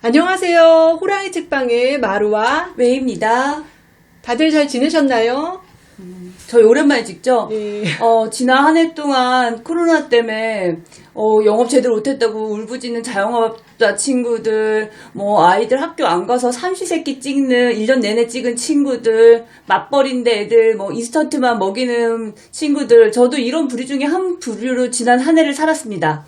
안녕하세요. 호랑이 책방의 마루와 웨이입니다. 다들 잘 지내셨나요? 저희 오랜만에 찍죠? 예. 지난 한 해 동안 코로나 때문에 영업 제대로 못했다고 울부짖는 자영업자 친구들, 아이들 학교 안 가서 삼시세끼 찍는 1년 내내 찍은 친구들, 맞벌이인데 애들 인스턴트만 먹이는 친구들, 저도 이런 부류 중에 한 부류로 지난 한 해를 살았습니다.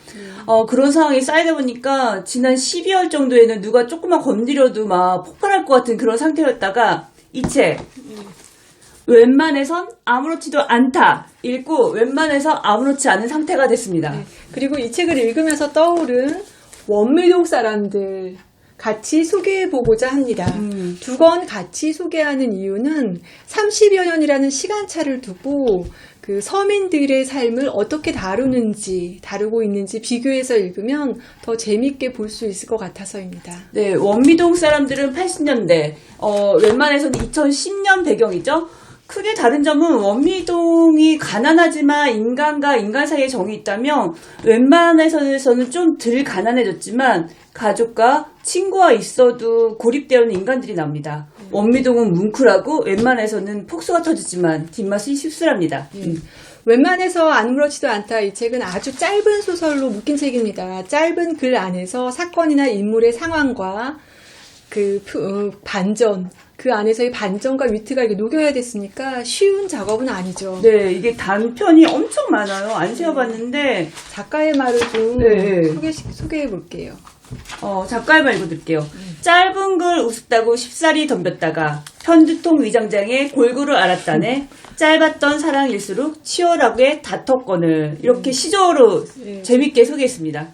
그런 상황이 쌓이다 보니까 지난 12월 정도에는 누가 조금만 건드려도 막 폭발할 것 같은 그런 상태였다가 이 책 웬만해선 아무렇지도 않다 읽고 웬만해서 아무렇지 않은 상태가 됐습니다. 네. 그리고 이 책을 읽으면서 떠오른 원미동 사람들 같이 소개해보고자 합니다. 두 권 같이 소개하는 이유는 30여 년이라는 시간차를 두고 그 서민들의 삶을 어떻게 다루고 있는지 비교해서 읽으면 더 재밌게 볼 수 있을 것 같아서입니다. 네, 원미동 사람들은 80년대, 웬만해서는 2010년 배경이죠. 크게 다른 점은 원미동이 가난하지만 인간과 인간 사이에 정이 있다면 웬만해서는 좀 덜 가난해졌지만 가족과 친구와 있어도 고립되어 있는 인간들이 나옵니다. 원미동은 뭉클하고 웬만해서는 폭소가 터지지만 뒷맛이 씁쓸합니다. 웬만해서 아무렇지도 않다. 이 책은 아주 짧은 소설로 묶인 책입니다. 짧은 글 안에서 사건이나 인물의 상황과 반전, 그 안에서의 반전과 위트가 이렇게 녹여야 됐으니까 쉬운 작업은 아니죠. 네, 이게 단편이 엄청 많아요. 안 세어봤는데 작가의 말을 좀 네. 소개해 볼게요. 작가의 말 읽어드릴게요. 짧은 글 우습다고 쉽사리 덤볐다가 편두통 위장장애 골고루 앓았다네. 짧았던 사랑일수록 치열하게 다퉜거늘. 이렇게 시조로 재밌게 소개했습니다.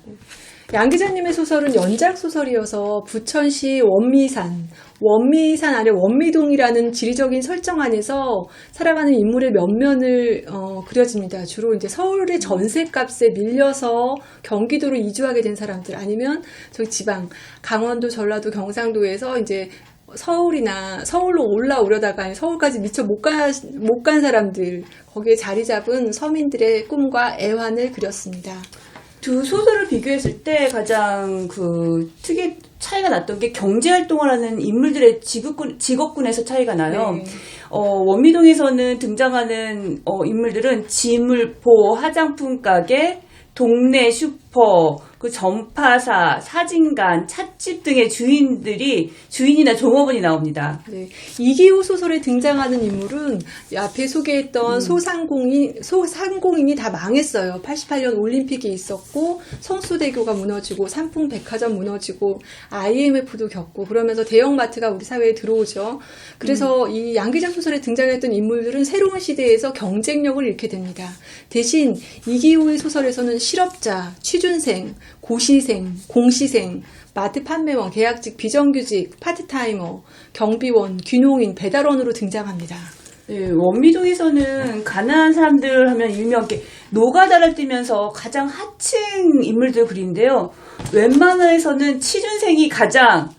양 기자님의 소설은 연작 소설이어서 부천시 원미산 아래 원미동이라는 지리적인 설정 안에서 살아가는 인물의 면면을 그려집니다. 주로 이제 서울의 전셋값에 밀려서 경기도로 이주하게 된 사람들, 아니면 저기 지방 강원도, 전라도, 경상도에서 이제 서울로 올라오려다가 서울까지 미처 못 간 사람들, 거기에 자리 잡은 서민들의 꿈과 애환을 그렸습니다. 두 소설을 비교했을 때 가장 차이가 났던 게 경제활동을 하는 인물들의 직업군에서 차이가 나요. 네. 원미동에서는 등장하는 인물들은 지물포, 화장품 가게, 동네 슈퍼, 그 전파사, 사진관, 찻집 등의 주인이나 종업원이 나옵니다. 네. 이기호 소설에 등장하는 인물은 앞에 소개했던 소상공인이 다 망했어요. 88년 올림픽이 있었고 성수대교가 무너지고 삼풍백화점 무너지고 IMF도 겪고 그러면서 대형마트가 우리 사회에 들어오죠. 그래서 이 양기장 소설에 등장했던 인물들은 새로운 시대에서 경쟁력을 잃게 됩니다. 대신 이기호의 소설에서는 실업자, 취준생, 고시생, 공시생, 마트 판매원, 계약직, 비정규직, 파트타이머, 경비원, 귀농인, 배달원으로 등장합니다. 네, 원미동에서는 가난한 사람들 하면 일명 노가다를 뛰면서 가장 하층 인물들 그리는데요. 웬만해서는 취준생이 가장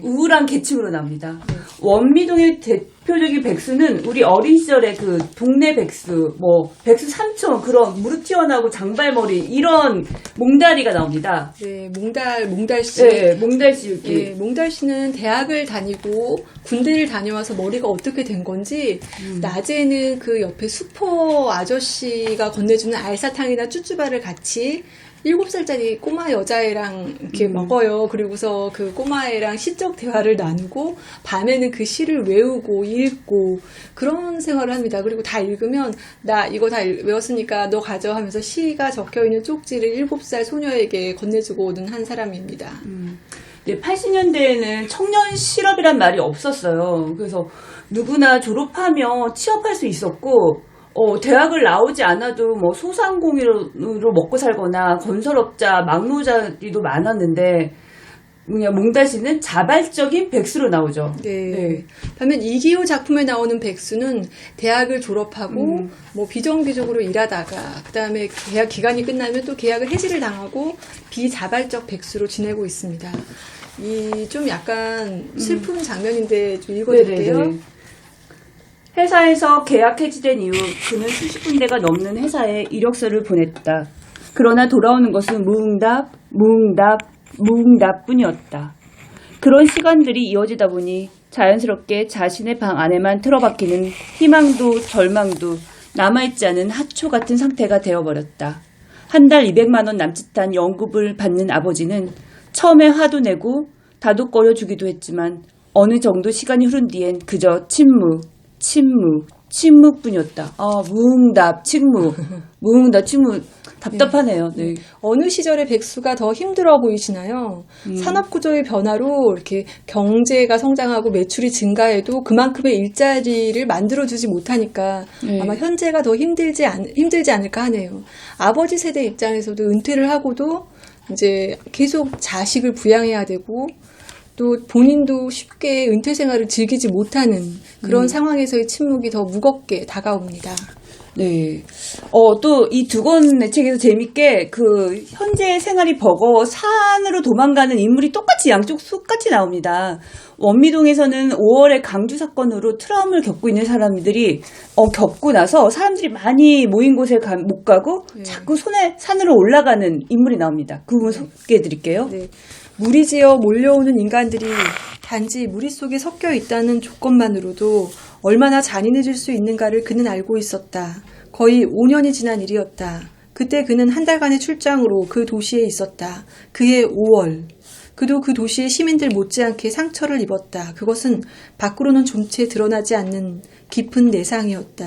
우울한 계층으로 나옵니다. 원미동의 대표적인 백수는 우리 어린 시절에 그 동네 백수, 백수 삼촌, 그런 무릎 튀어나오고 장발머리, 이런 몽다리가 나옵니다. 네, 몽달씨. 네, 몽달씨. 네, 몽달씨는 대학을 다니고 군대를 다녀와서 머리가 어떻게 된 건지 낮에는 그 옆에 수포 아저씨가 건네주는 알사탕이나 쭈쭈바를 같이 7살짜리 꼬마 여자애랑 이렇게 먹어요. 그리고서 그 꼬마애랑 시적 대화를 나누고 밤에는 그 시를 외우고 읽고 그런 생활을 합니다. 그리고 다 읽으면 나 이거 다 외웠으니까 너 가져 하면서 시가 적혀있는 쪽지를 7살 소녀에게 건네주고 오는 한 사람입니다. 네, 80년대에는 청년 실업이란 말이 없었어요. 그래서 누구나 졸업하면 취업할 수 있었고 대학을 나오지 않아도 소상공인으로 먹고 살거나 건설업자, 막노자리도 많았는데 그냥 몽다씨는 자발적인 백수로 나오죠. 네. 반면 이기호 작품에 나오는 백수는 대학을 졸업하고 비정규직으로 일하다가 그다음에 계약 기간이 끝나면 또 계약을 해지를 당하고 비자발적 백수로 지내고 있습니다. 이 좀 약간 슬픈 장면인데 좀 읽어드릴게요. 네네네. 회사에서 계약 해지된 이후 그는 수십 군데가 넘는 회사에 이력서를 보냈다. 그러나 돌아오는 것은 무응답뿐이었다. 그런 시간들이 이어지다 보니 자연스럽게 자신의 방 안에만 틀어박히는 희망도 절망도 남아있지 않은 하초 같은 상태가 되어버렸다. 한 달 200만 원 남짓한 연금을 받는 아버지는 처음에 화도 내고 다독거려 주기도 했지만 어느 정도 시간이 흐른 뒤엔 그저 침묵뿐이었다. 무응답, 침묵. 답답하네요. 네. 어느 시절의 백수가 더 힘들어 보이시나요? 산업구조의 변화로 이렇게 경제가 성장하고 매출이 증가해도 그만큼의 일자리를 만들어주지 못하니까 네. 아마 현재가 더 힘들지 않을까 하네요. 아버지 세대 입장에서도 은퇴를 하고도 이제 계속 자식을 부양해야 되고 또 본인도 쉽게 은퇴 생활을 즐기지 못하는 그런 상황에서의 침묵이 더 무겁게 다가옵니다. 네. 또 이 두 권의 책에서 재밌게 그 현재 생활이 버거워 산으로 도망가는 인물이 똑같이 양쪽 똑같이 나옵니다. 원미동에서는 5월의 강주 사건으로 트라우마를 겪고 있는 사람들이 겪고 나서 사람들이 많이 모인 곳에 못 가고 자꾸 산으로 올라가는 인물이 나옵니다. 그 부분 소개해 드릴게요. 네. 무리지어 몰려오는 인간들이 단지 무리 속에 섞여 있다는 조건만으로도 얼마나 잔인해질 수 있는가를 그는 알고 있었다. 거의 5년이 지난 일이었다. 그때 그는 한 달간의 출장으로 그 도시에 있었다. 그해 5월. 그도 그 도시의 시민들 못지않게 상처를 입었다. 그것은 밖으로는 좀채 드러나지 않는 깊은 내상이었다.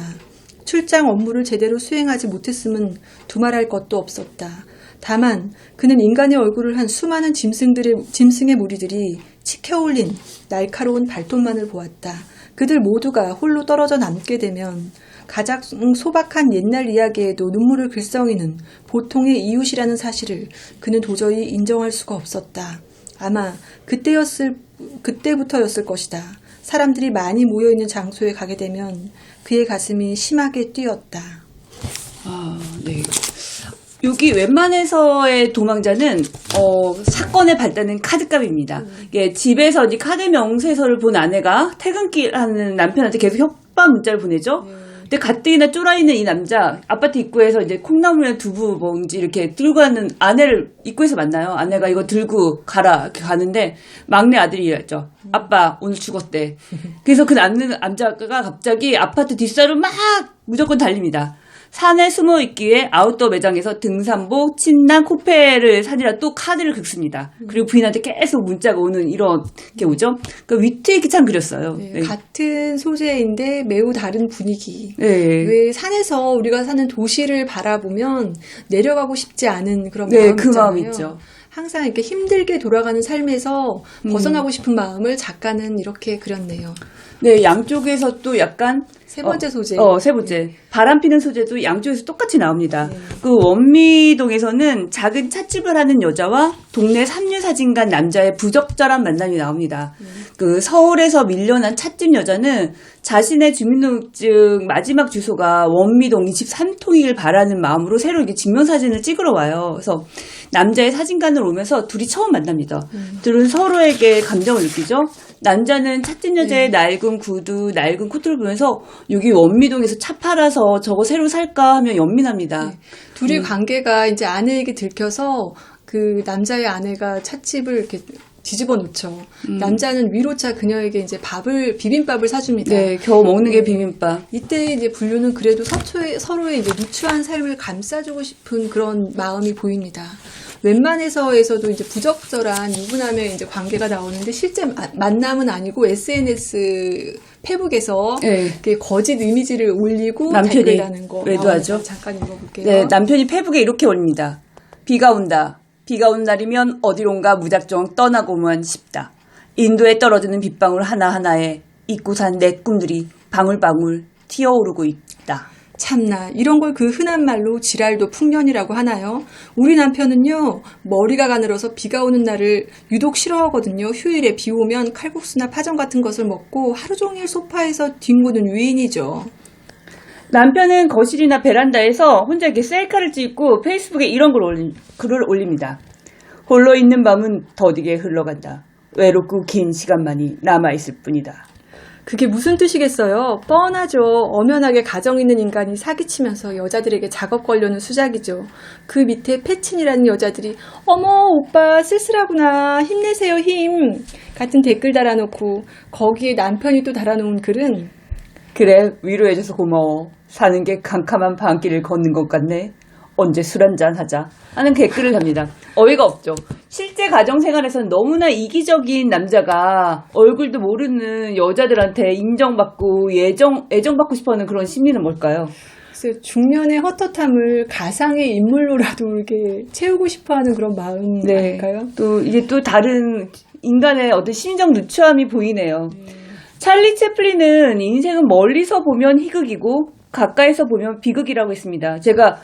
출장 업무를 제대로 수행하지 못했음은 두말할 것도 없었다. 다만 그는 인간의 얼굴을 한 수많은 짐승의 무리들이 치켜올린 날카로운 발톱만을 보았다. 그들 모두가 홀로 떨어져 남게 되면 가장 소박한 옛날 이야기에도 눈물을 글썽이는 보통의 이웃이라는 사실을 그는 도저히 인정할 수가 없었다. 아마 그때부터였을 것이다. 사람들이 많이 모여있는 장소에 가게 되면 그의 가슴이 심하게 뛰었다. 네. 여기 웬만해서의 도망자는 사건의 발단은 카드값입니다. 이게 집에서 이제 카드 명세서를 본 아내가 퇴근길 하는 남편한테 계속 협박 문자를 보내죠. 근데 가뜩이나 쫄아있는 이 남자 아파트 입구에서 이제 콩나물이나 두부 뭔지 이렇게 들고 가는 아내를 입구에서 만나요. 아내가 이거 들고 가라 이렇게 가는데 막내 아들이었죠. 아빠 오늘 죽었대. 그래서 그 남자가 갑자기 아파트 뒷산으로 막 무조건 달립니다. 산에 숨어 있기에 아웃도어 매장에서 등산복, 침낭, 코페를 사느라 또 카드를 긁습니다. 그리고 부인한테 계속 문자가 오는 이런 게 오죠. 그 위트 있게 참 그렸어요. 네, 네. 같은 소재인데 매우 다른 분위기. 네. 왜 산에서 우리가 사는 도시를 바라보면 내려가고 싶지 않은 그런 네, 마음 그 있잖아요. 마음 있죠. 항상 이렇게 힘들게 돌아가는 삶에서 벗어나고 싶은 마음을 작가는 이렇게 그렸네요. 네, 양쪽에서 또 약간 세 번째 소재. 세 번째. 바람 피는 소재도 양쪽에서 똑같이 나옵니다. 그 원미동에서는 작은 찻집을 하는 여자와 동네 삼류사진관 남자의 부적절한 만남이 나옵니다. 그 서울에서 밀려난 찻집 여자는 자신의 주민등록증 마지막 주소가 원미동 23통이길 바라는 마음으로 새로 이렇게 증명사진을 찍으러 와요. 그래서 남자의 사진관을 오면서 둘이 처음 만납니다. 둘은 서로에게 감정을 느끼죠. 남자는 찻집 여자의 낡은 구두, 낡은 코트를 보면서 여기 원미동에서 차 팔아서 저거 새로 살까 하면 연민합니다. 네. 둘이 관계가 이제 아내에게 들켜서 그 남자의 아내가 찻집을 이렇게 뒤집어 놓죠. 남자는 위로차 그녀에게 이제 비빔밥을 사줍니다. 네, 겨우 먹는 게 비빔밥. 이때 이제 분류는 그래도 서로의 이제 누추한 삶을 감싸주고 싶은 그런 마음이 보입니다. 웬만해서에서도 이제 부적절한 유부남의 이제 관계가 나오는데 실제 만남은 아니고 SNS 페북에서 네. 이렇게 거짓 이미지를 올리고 남편이 댓글 다는 거 외도하죠. 나오니까 잠깐 읽어볼게요. 네, 남편이 페북에 이렇게 올립니다. 비가 온다. 비가 온 날이면 어디론가 무작정 떠나고만 싶다. 인도에 떨어지는 빗방울 하나하나에 잊고 산 내 꿈들이 방울방울 튀어오르고 있다. 참나 이런 걸 그 흔한 말로 지랄도 풍년이라고 하나요? 우리 남편은요 머리가 가늘어서 비가 오는 날을 유독 싫어하거든요. 휴일에 비 오면 칼국수나 파전 같은 것을 먹고 하루 종일 소파에서 뒹구는 위인이죠. 남편은 거실이나 베란다에서 혼자 이렇게 셀카를 찍고 페이스북에 이런 글을 올립니다. 홀로 있는 밤은 더디게 흘러간다. 외롭고 긴 시간만이 남아있을 뿐이다. 그게 무슨 뜻이겠어요? 뻔하죠. 엄연하게 가정 있는 인간이 사기치면서 여자들에게 작업 걸려는 수작이죠. 그 밑에 패친이라는 여자들이 어머 오빠 쓸쓸하구나 힘내세요 힘 같은 댓글 달아놓고 거기에 남편이 또 달아놓은 글은 그래, 위로해줘서 고마워. 사는 게 캄캄한 밤길을 걷는 것 같네. 언제 술 한잔 하자 하는 댓글을 답니다. 어이가 없죠. 실제 가정생활에서는 너무나 이기적인 남자가 얼굴도 모르는 여자들한테 인정받고 애정받고 싶어하는 그런 심리는 뭘까요? 그래서 중년의 헛헛함을 가상의 인물로라도 이렇게 채우고 싶어하는 그런 마음 아닐까요? 또 이게 또 다른 인간의 어떤 심정 누추함이 보이네요. 찰리 채플린은 인생은 멀리서 보면 희극이고 가까이서 보면 비극이라고 했습니다. 제가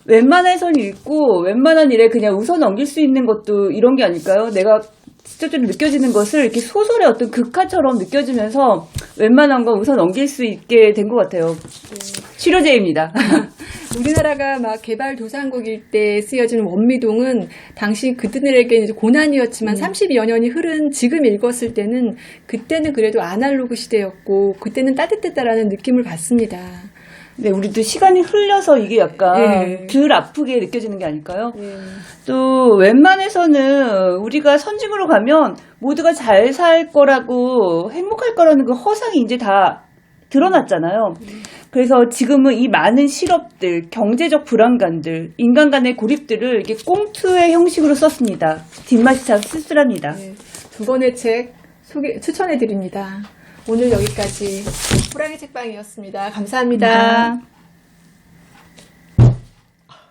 웬만해선 읽고 웬만한 일에 그냥 웃어 넘길 수 있는 것도 이런 게 아닐까요? 내가 직접적으로 느껴지는 것을 이렇게 소설의 어떤 극화처럼 느껴지면서 웬만한 건 웃어 넘길 수 있게 된 것 같아요. 치료제입니다. 우리나라가 막 개발도상국일 때 쓰여진 원미동은 당시 그들에게 이제 고난이었지만 30여 년이 흐른 지금 읽었을 때는 그때는 그래도 아날로그 시대였고 그때는 따뜻했다라는 느낌을 받습니다. 네, 우리도 시간이 흘려서 이게 약간 예. 덜 아프게 느껴지는 게 아닐까요? 예. 또 웬만해서는 우리가 선진으로 가면 모두가 잘 살 거라고 행복할 거라는 그 허상이 이제 다 드러났잖아요. 그래서 지금은 이 많은 실업들, 경제적 불안감들, 인간 간의 고립들을 이렇게 꽁트의 형식으로 썼습니다. 뒷맛이 참 쓸쓸합니다. 네, 두 권의 책 추천해 드립니다. 오늘 여기까지 호랑이 책방이었습니다. 감사합니다.